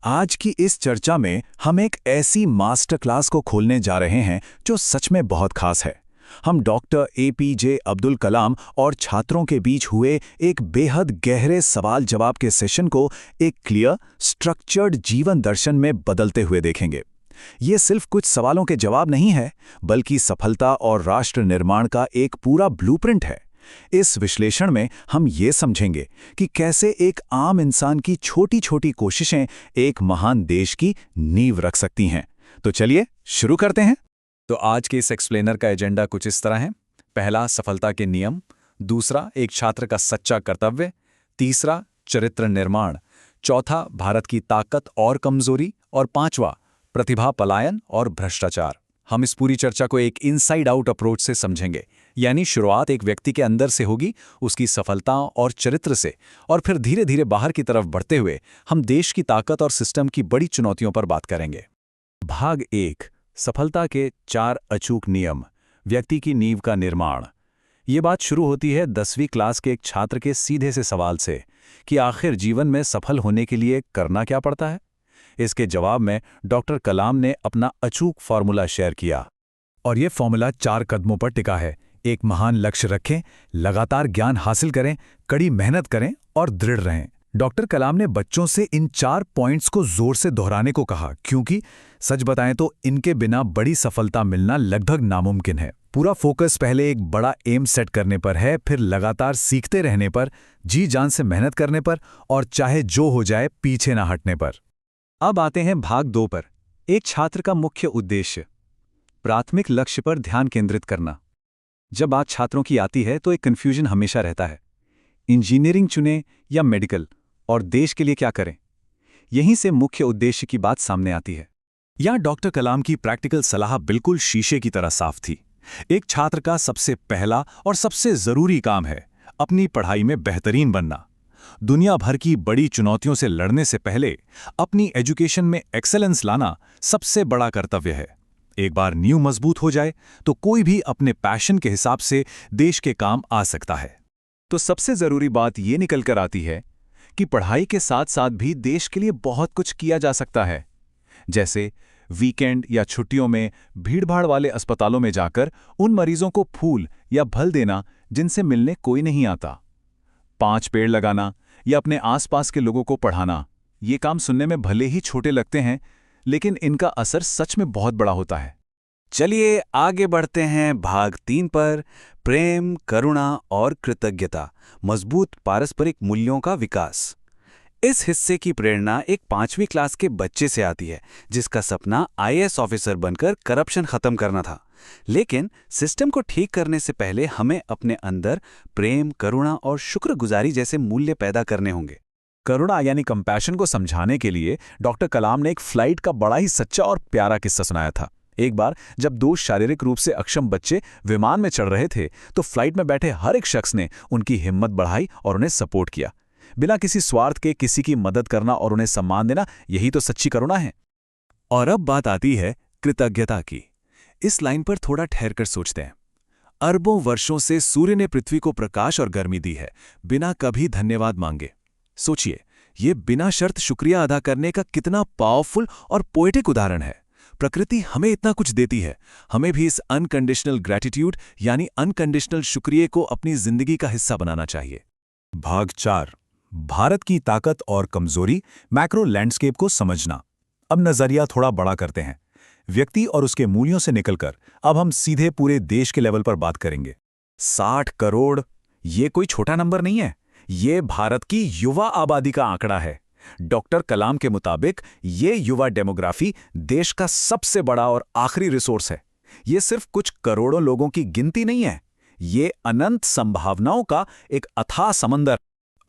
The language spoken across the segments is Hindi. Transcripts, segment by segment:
आज की इस चर्चा में हम एक ऐसी मास्टर क्लास को खोलने जा रहे हैं जो सच में बहुत खास है। हम डॉक्टर APJ अब्दुल कलाम और छात्रों के बीच हुए एक बेहद गहरे सवाल जवाब के सेशन को एक क्लियर, स्ट्रक्चर्ड जीवन दर्शन में बदलते हुए देखेंगे। ये सिर्फ कुछ सवालों के जवाब नहीं है, बल्कि सफलता और राष्ट्र निर्माण का एक पूरा ब्लूप्रिंट है। इस विश्लेषण में हम ये समझेंगे कि कैसे एक आम इंसान की छोटी-छोटी कोशिशें एक महान देश की नींव रख सकती हैं। तो चलिए शुरू करते हैं। तो आज के इस एक्सप्लेनर का एजेंडा कुछ इस तरह है। पहला, सफलता के नियम। दूसरा, एक छात्र का सच्चा कर्तव्य। तीसरा, चरित्र निर्माण। चौथा, भारत की ताकत और कमजोरी। और पांचवा, प्रतिभा पलायन और भ्रष्टाचार। हम इस पूरी चर्चा को एक इनसाइड आउट अप्रोच से समझेंगे, यानी शुरुआत एक व्यक्ति के अंदर से होगी, उसकी सफलताओं और चरित्र से, और फिर धीरे धीरे बाहर की तरफ बढ़ते हुए हम देश की ताकत और सिस्टम की बड़ी चुनौतियों पर बात करेंगे। भाग 1, सफलता के 4 अचूक नियम, व्यक्ति की नींव का निर्माण। ये बात शुरू होती है 10वीं क्लास के एक छात्र के सीधे से सवाल से कि आखिर जीवन में सफल होने के लिए करना क्या पड़ता है। इसके जवाब में डॉक्टर कलाम ने अपना अचूक फॉर्मूला शेयर किया, और ये फॉर्मूला 4 कदमों पर टिका है। एक महान लक्ष्य रखें, लगातार ज्ञान हासिल करें, कड़ी मेहनत करें और दृढ़ रहें। डॉक्टर कलाम ने बच्चों से इन 4 पॉइंट्स को जोर से दोहराने को कहा, क्योंकि सच बताएं तो इनके बिना बड़ी सफलता मिलना लगभग नामुमकिन है। पूरा फोकस पहले एक बड़ा एम सेट करने पर है, फिर लगातार सीखते रहने पर, जी जान से मेहनत करने पर, और चाहे जो हो जाए पीछे ना हटने पर। अब आते हैं भाग 2 पर, एक छात्र का मुख्य उद्देश्य, प्राथमिक लक्ष्य पर ध्यान केंद्रित करना। जब बात छात्रों की आती है तो एक कन्फ्यूजन हमेशा रहता है, इंजीनियरिंग चुनें या मेडिकल, और देश के लिए क्या करें। यहीं से मुख्य उद्देश्य की बात सामने आती है। यहाँ डॉक्टर कलाम की प्रैक्टिकल सलाह बिल्कुल शीशे की तरह साफ थी। एक छात्र का सबसे पहला और सबसे जरूरी काम है अपनी पढ़ाई में बेहतरीन बनना। दुनिया भर की बड़ी चुनौतियों से लड़ने से पहले अपनी एजुकेशन में एक्सेलेंस लाना सबसे बड़ा कर्तव्य है। एक बार नींव मजबूत हो जाए तो कोई भी अपने पैशन के हिसाब से देश के काम आ सकता है। तो सबसे जरूरी बात ये निकल कर आती है कि पढ़ाई के साथ साथ भी देश के लिए बहुत कुछ किया जा सकता है, जैसे वीकेंड या छुट्टियों में भीड़भाड़ वाले अस्पतालों में जाकर उन मरीजों को फूल या फल देना जिनसे मिलने कोई नहीं आता, 5 पेड़ लगाना या अपने आसपास के लोगों को पढ़ाना। ये काम सुनने में भले ही छोटे लगते हैं, लेकिन इनका असर सच में बहुत बड़ा होता है। चलिए आगे बढ़ते हैं भाग 3 पर, प्रेम, करुणा और कृतज्ञता, मजबूत पारस्परिक मूल्यों का विकास। इस हिस्से की प्रेरणा एक 5वीं क्लास के बच्चे से आती है, जिसका सपना IAS ऑफिसर बनकर करप्शन खत्म करना था। लेकिन सिस्टम को ठीक करने से पहले हमें अपने अंदर प्रेम, करुणा और शुक्रगुजारी जैसे मूल्य पैदा करने होंगे। करुणा यानी कंपैशन को समझाने के लिए डॉक्टर कलाम ने एक फ्लाइट का बड़ा ही सच्चा और प्यारा किस्सा सुनाया था। एक बार जब 2 शारीरिक रूप से अक्षम बच्चे विमान में चढ़ रहे थे, तो फ्लाइट में बैठे हर एक शख्स ने उनकी हिम्मत बढ़ाई और उन्हें सपोर्ट किया। बिना किसी स्वार्थ के किसी की मदद करना और उन्हें सम्मान देना, यही तो सच्ची करुणा है। और अब बात आती है कृतज्ञता की। इस लाइन पर थोड़ा ठहरकर सोचते हैं। अरबों वर्षों से सूर्य ने पृथ्वी को प्रकाश और गर्मी दी है, बिना कभी धन्यवाद मांगे। सोचिए, ये बिना शर्त शुक्रिया अदा करने का कितना पावरफुल और पोएटिक उदाहरण है। प्रकृति हमें इतना कुछ देती है, हमें भी इस अनकंडीशनल ग्रैटिट्यूड यानी अनकंडीशनल शुक्रिया को अपनी जिंदगी का हिस्सा बनाना चाहिए। भाग 4, भारत की ताकत और कमजोरी, मैक्रो लैंडस्केप को समझना। अब नजरिया थोड़ा बड़ा करते हैं। व्यक्ति और उसके मूल्यों से निकलकर अब हम सीधे पूरे देश के लेवल पर बात करेंगे। 60 करोड़, ये कोई छोटा नंबर नहीं है। ये भारत की युवा आबादी का आंकड़ा है। डॉक्टर कलाम के मुताबिक ये युवा डेमोग्राफी देश का सबसे बड़ा और आखिरी रिसोर्स है। ये सिर्फ कुछ करोड़ों लोगों की गिनती नहीं है, ये अनंत संभावनाओं का एक अथाह समंदर।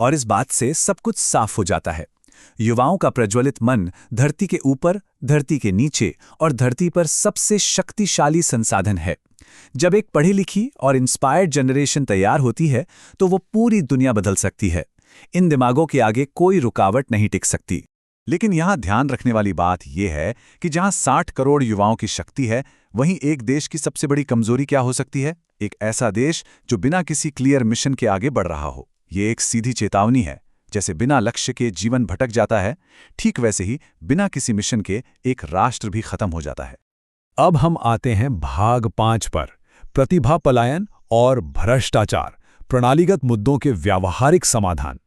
और इस बात से सब कुछ साफ हो जाता है। युवाओं का प्रज्वलित मन धरती के ऊपर, धरती के नीचे और धरती पर सबसे शक्तिशाली संसाधन है। जब एक पढ़ी लिखी और इंस्पायर्ड जनरेशन तैयार होती है तो वो पूरी दुनिया बदल सकती है। इन दिमागों के आगे कोई रुकावट नहीं टिक सकती। लेकिन यहाँ ध्यान रखने वाली बात यह है कि जहाँ 60 करोड़ युवाओं की शक्ति है, वहीं एक देश की सबसे बड़ी कमजोरी क्या हो सकती है? एक ऐसा देश जो बिना किसी क्लियर मिशन के आगे बढ़ रहा हो। ये एक सीधी चेतावनी है। जैसे बिना लक्ष्य के जीवन भटक जाता है, ठीक वैसे ही बिना किसी मिशन के एक राष्ट्र भी खत्म हो जाता है। अब हम आते हैं भाग 5 पर, प्रतिभा पलायन और भ्रष्टाचार, प्रणालीगत मुद्दों के व्यावहारिक समाधान।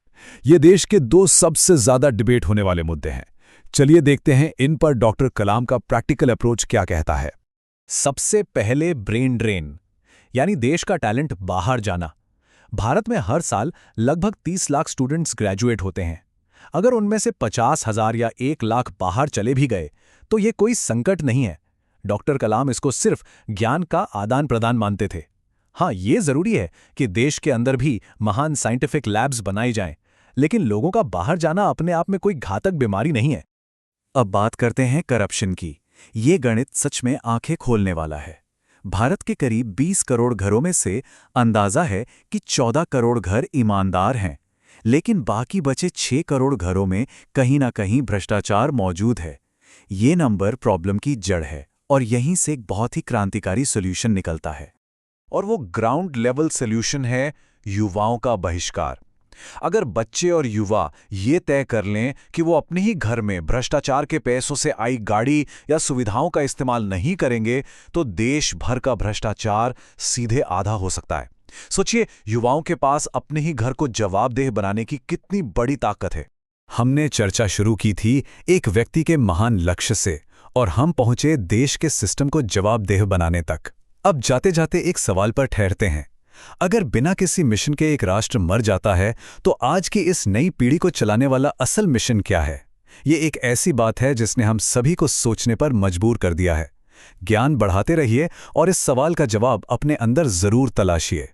ये देश के 2 सबसे ज्यादा डिबेट होने वाले मुद्दे हैं। चलिए देखते हैं इन पर डॉक्टर कलाम का प्रैक्टिकल अप्रोच क्या कहता है। सबसे पहले ब्रेन ड्रेन, यानी देश का टैलेंट बाहर जाना। भारत में हर साल लगभग 30 लाख स्टूडेंट्स ग्रेजुएट होते हैं। अगर उनमें से 50,000 या 1 लाख बाहर चले भी गए तो ये कोई संकट नहीं है। डॉक्टर कलाम इसको सिर्फ ज्ञान का आदान प्रदान मानते थे। हाँ, ये जरूरी है कि देश के अंदर भी महान साइंटिफिक लैब्स बनाई जाएं, लेकिन लोगों का बाहर जाना अपने आप में कोई घातक बीमारी नहीं है। अब बात करते हैं करप्शन की। ये गणित सच में आंखें खोलने वाला है। भारत के करीब 20 करोड़ घरों में से अंदाजा है कि 14 करोड़ घर ईमानदार हैं, लेकिन बाकी बचे 6 करोड़ घरों में कहीं ना कहीं भ्रष्टाचार मौजूद है। ये नंबर प्रॉब्लम की जड़ है और यहीं से एक बहुत ही क्रांतिकारी सॉल्यूशन निकलता है। और वो ग्राउंड लेवल सॉल्यूशन है युवाओं का बहिष्कार। अगर बच्चे और युवा ये तय कर लें कि वो अपने ही घर में भ्रष्टाचार के पैसों से आई गाड़ी या सुविधाओं का इस्तेमाल नहीं करेंगे, तो देश भर का भ्रष्टाचार सीधे आधा हो सकता है। सोचिए, युवाओं के पास अपने ही घर को जवाबदेह बनाने की कितनी बड़ी ताकत है। हमने चर्चा शुरू की थी एक व्यक्ति के महान लक्ष्य से, और हम पहुंचे देश के सिस्टम को जवाबदेह बनाने तक। अब जाते जाते एक सवाल पर ठहरते हैं। अगर बिना किसी मिशन के एक राष्ट्र मर जाता है, तो आज की इस नई पीढ़ी को चलाने वाला असल मिशन क्या है? ये एक ऐसी बात है जिसने हम सभी को सोचने पर मजबूर कर दिया है। ज्ञान बढ़ाते रहिए और इस सवाल का जवाब अपने अंदर जरूर तलाशिए।